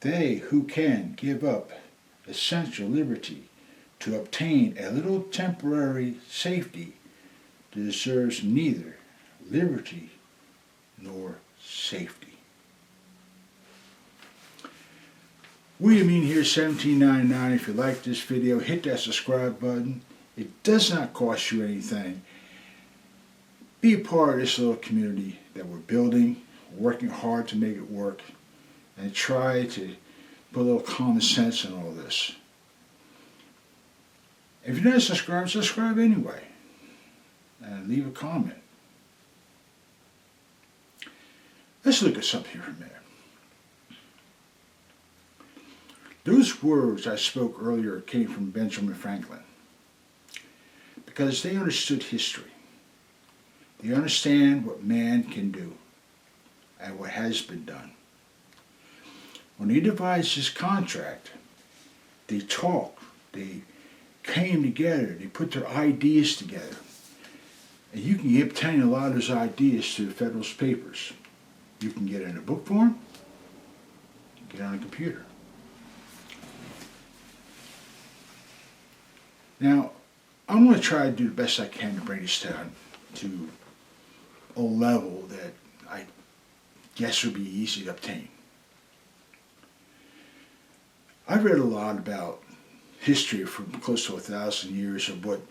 They who can give up essential liberty to obtain a little temporary safety deserves neither liberty nor safety. William Mean here, 1799. If you like this video, hit that subscribe button. It does not cost you anything. Be a part of this little community that we're building, working hard to make it work, and try to put a little common sense in all this. If you're not subscribed, subscribe anyway. And leave a comment. Let's look at something here for a minute. Those words I spoke earlier came from Benjamin Franklin because they understood history. They understand what man can do and what has been done. When he devised his contract, they talked, they came together, they put their ideas together. And you can obtain a lot of those ideas to the Federalist Papers. You can get it in a book form, you can get it on a computer. Now, I'm going to try to do the best I can to bring this down to a level that I guess would be easy to obtain. I've read a lot about history from close to 1,000 years of what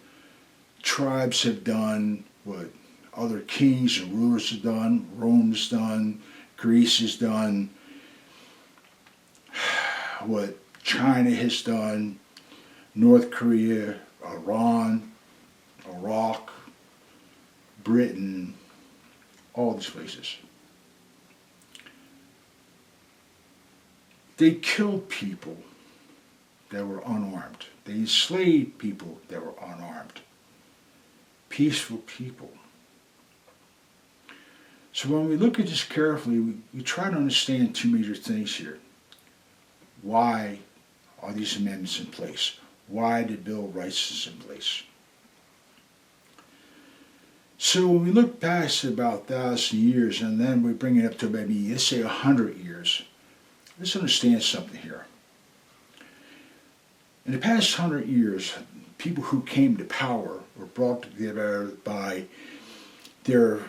tribes have done, what other kings and rulers have done, Rome's done, Greece has done, what China has done, North Korea, Iran, Iraq, Britain, all these places. They killed people that were unarmed. They enslaved people that were unarmed. Peaceful people. So when we look at this carefully, we try to understand two major things here. Why are these amendments in place? Why did Bill of Rights is in place? So when we look past about 1,000 years and then we bring it up to maybe, let's say 100 years, let's understand something here. In the past 100 years, people who came to power were brought together by their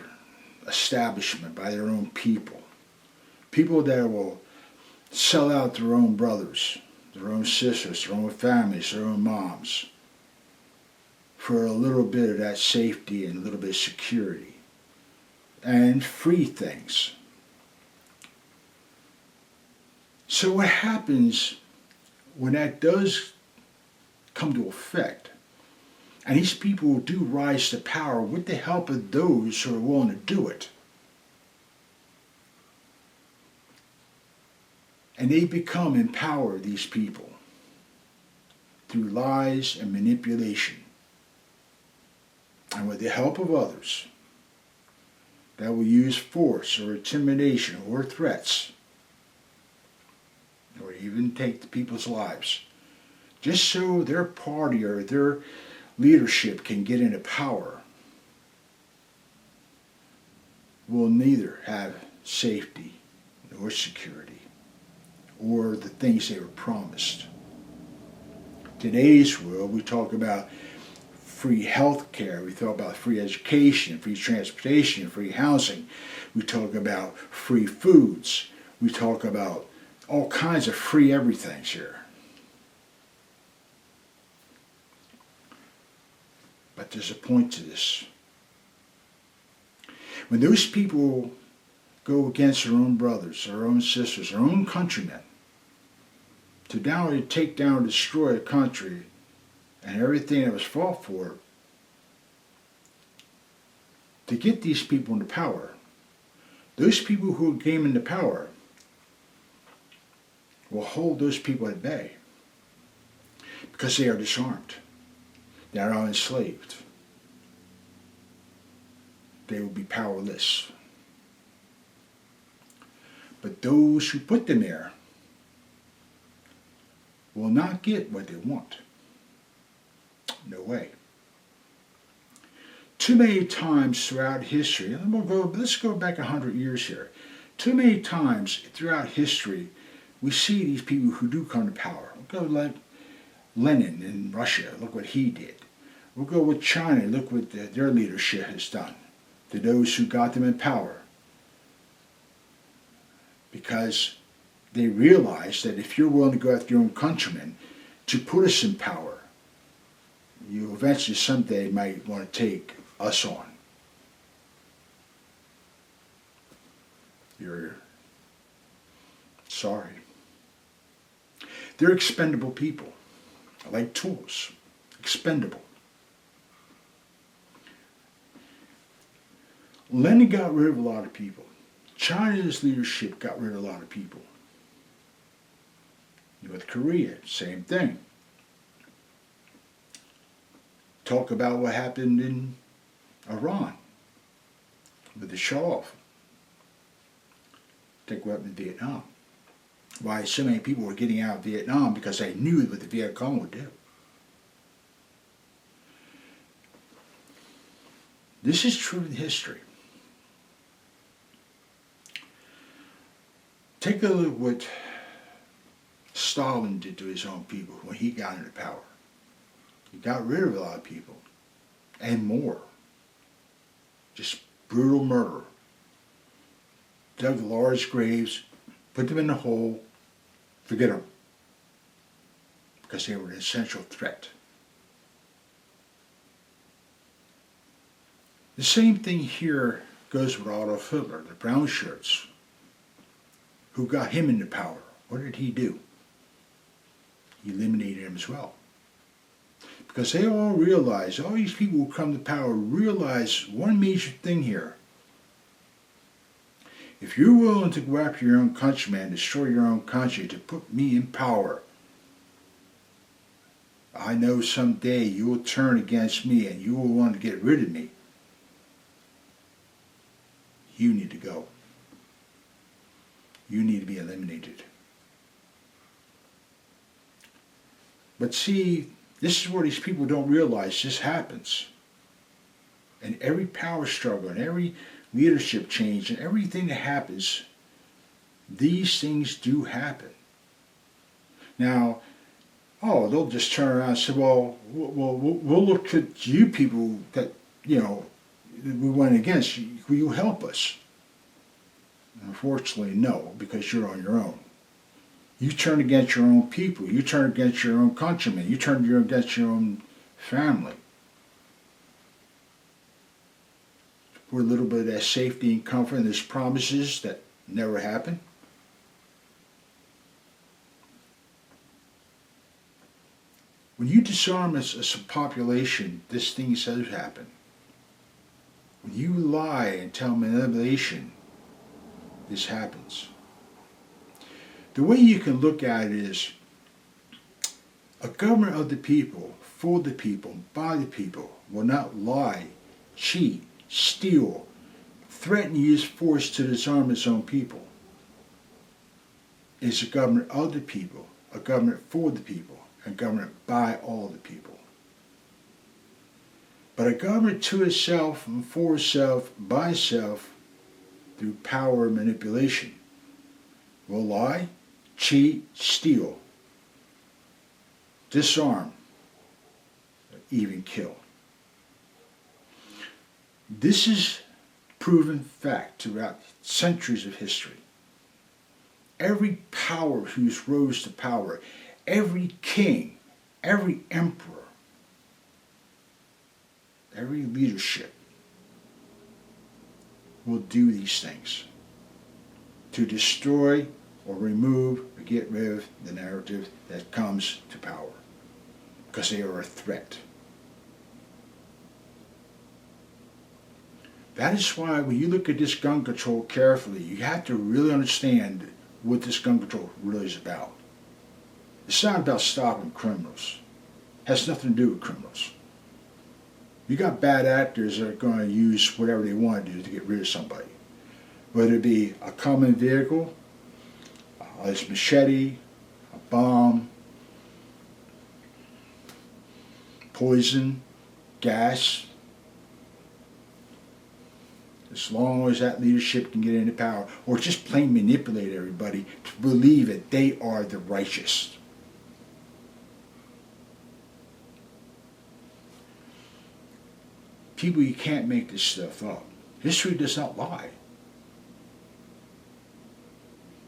establishment, by their own people. People that will sell out their own brothers, their own sisters, their own families, their own moms, for a little bit of that safety and a little bit of security, and free things. So what happens when that does come to effect, and these people do rise to power with the help of those who are willing to do it, and they become empower these people through lies and manipulation, and with the help of others that will use force or intimidation or threats, or even take the people's lives, just so their party or their leadership can get into power, will neither have safety nor security or the things they were promised. Today's world, we talk about free health care, we talk about free education, free transportation, free housing, we talk about free foods, we talk about all kinds of free everythings here. But there's a point to this. When those people go against their own brothers, their own sisters, their own countrymen, to take down and destroy a country and everything that was fought for, to get these people into power, those people who came into power will hold those people at bay because they are disarmed. They are not enslaved. They will be powerless. But those who put them there will not get what they want. No way. Too many times throughout history, and let's go back 100 years here. Too many times throughout history, we see these people who do come to power. We'll go like Lenin in Russia. Look what he did. We'll go with China. Look what their leadership has done to those who got them in power. Because they realize that if you're willing to go after your own countrymen to put us in power, you eventually someday might want to take us on. You're sorry. They're expendable people, like tools, expendable. Lenin got rid of a lot of people. China's leadership got rid of a lot of people. North Korea, same thing. Talk about what happened in Iran with the Shah. Take what happened in Vietnam. Why so many people were getting out of Vietnam because they knew what the Viet Cong would do. This is true in history. Take a look at what Stalin did to his own people when he got into power. He got rid of a lot of people and more. Just brutal murder. Dug large graves, put them in the hole, forget them. Because they were an essential threat. The same thing here goes with Adolf Hitler, the brown shirts. Who got him into power? What did he do? He eliminated him as well. Because they all realize, all these people who come to power realize one major thing here. If you're willing to go after your own countryman, destroy your own country, to put me in power, I know someday you will turn against me and you will want to get rid of me. You need to go. You need to be eliminated. But see, this is where these people don't realize this happens. And every power struggle and every leadership change and everything that happens, these things do happen. Now, they'll just turn around and say, well, we'll look at you people that, we went against. Will you help us? Unfortunately, no, because you're on your own. You turn against your own people. You turn against your own countrymen. You turn against your own family. For a little bit of that safety and comfort, and there's promises that never happen. When you disarm as a population, this thing does happen. When you lie and tell manipulation, this happens. The way you can look at it is a government of the people, for the people, by the people, will not lie, cheat, steal, threaten to use force to disarm its own people. It's a government of the people, a government for the people, a government by all the people. But a government to itself and for itself, by itself, through power and manipulation, will lie, cheat, steal, disarm, even kill. This is proven fact throughout centuries of history. Every power who's rose to power, every king, every emperor, every leadership will do these things to destroy or remove or get rid of the narrative that comes to power because they are a threat. That is why when you look at this gun control carefully, you have to really understand what this gun control really is about. It's not about stopping criminals. It has nothing to do with criminals. You got bad actors that are going to use whatever they want to do to get rid of somebody. Whether it be a common vehicle, a machete, a bomb, poison, gas. as long as that leadership can get into power, or just plain manipulate everybody to believe that they are the righteous. People, you can't make this stuff up. History does not lie.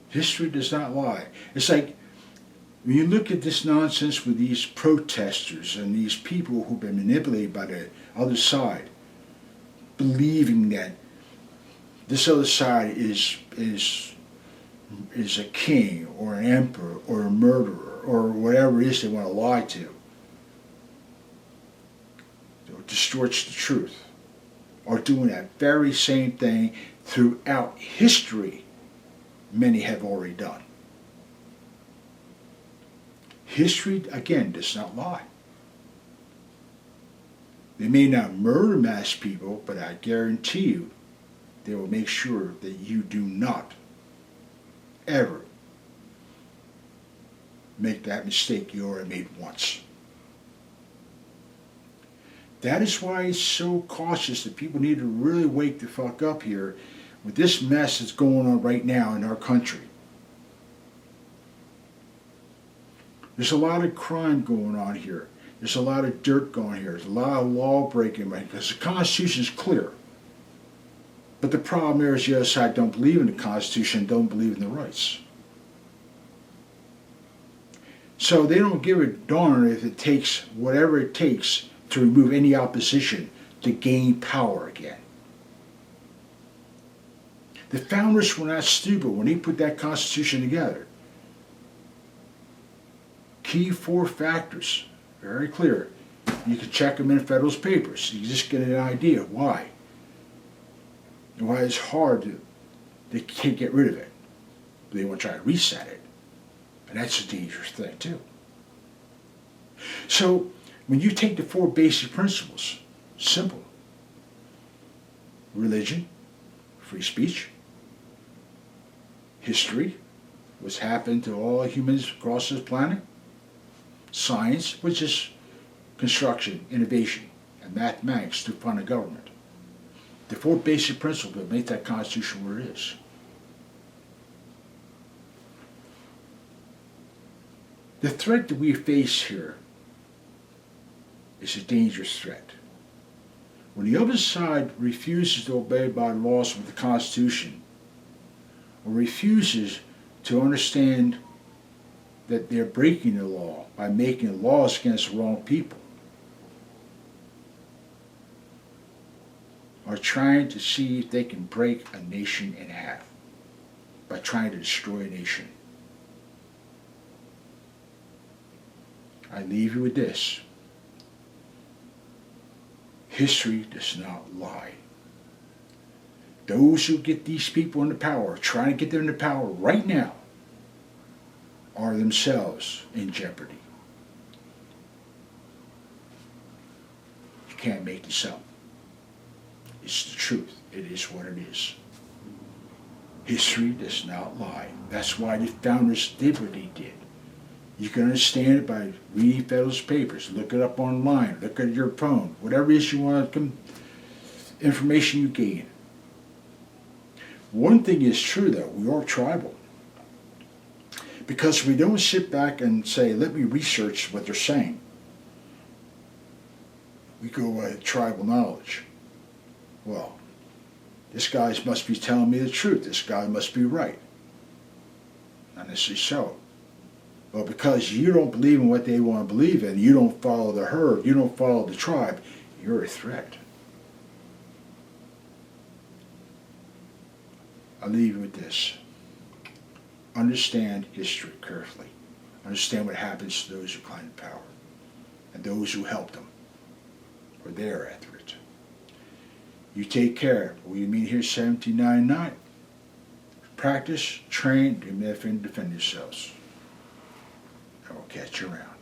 History does not lie. It's like, when you look at this nonsense with these protesters and these people who've been manipulated by the other side, believing that this other side is a king or an emperor or a murderer or whatever it is they want to lie to. It distorts the truth. Or doing that very same thing throughout history, many have already done. History, again, does not lie. They may not murder mass people, but I guarantee you they will make sure that you do not ever make that mistake you already made once. That is why it's so cautious that people need to really wake the fuck up here with this mess that's going on right now in our country. There's a lot of crime going on here. There's a lot of dirt going here. There's a lot of law breaking because the Constitution is clear. But the problem is the other side don't believe in the Constitution and don't believe in the rights. So they don't give a darn if it takes whatever it takes to remove any opposition to gain power again. The founders were not stupid when they put that Constitution together. Key 4 factors, very clear. You can check them in Federalist Papers. You just get an idea why. And why it's hard they can't get rid of it. They want to try to reset it. And that's a dangerous thing too. So when you take the 4 basic principles, simple. Religion, free speech, history, what's happened to all humans across this planet, science, which is construction, innovation, and mathematics to fund a government. The 4 basic principles that make that Constitution what it is. The threat that we face here is a dangerous threat. When the other side refuses to obey by laws of the Constitution, or refuses to understand that they're breaking the law by making laws against the wrong people, are trying to see if they can break a nation in half by trying to destroy a nation. I leave you with this. History does not lie. Those who get these people into power, trying to get them into power right now, are themselves in jeopardy. You can't make this up. It's the truth. It is what it is. History does not lie. That's why the founders did what they did. You can understand it by reading Federalist Papers. Look it up online. Look at your phone. Whatever it is you want, information you gain. One thing is true, though. We are tribal. Because we don't sit back and say, let me research what they're saying. We go by tribal knowledge. Well, this guy must be telling me the truth. This guy must be right. Not necessarily so. But because you don't believe in what they want to believe in, you don't follow the herd, you don't follow the tribe, you're a threat. I'll leave you with this. Understand history carefully. Understand what happens to those who climb power and those who help them, or they're after it. You take care. We meet here 1799. Practice, train, and defend yourselves. I will catch you around.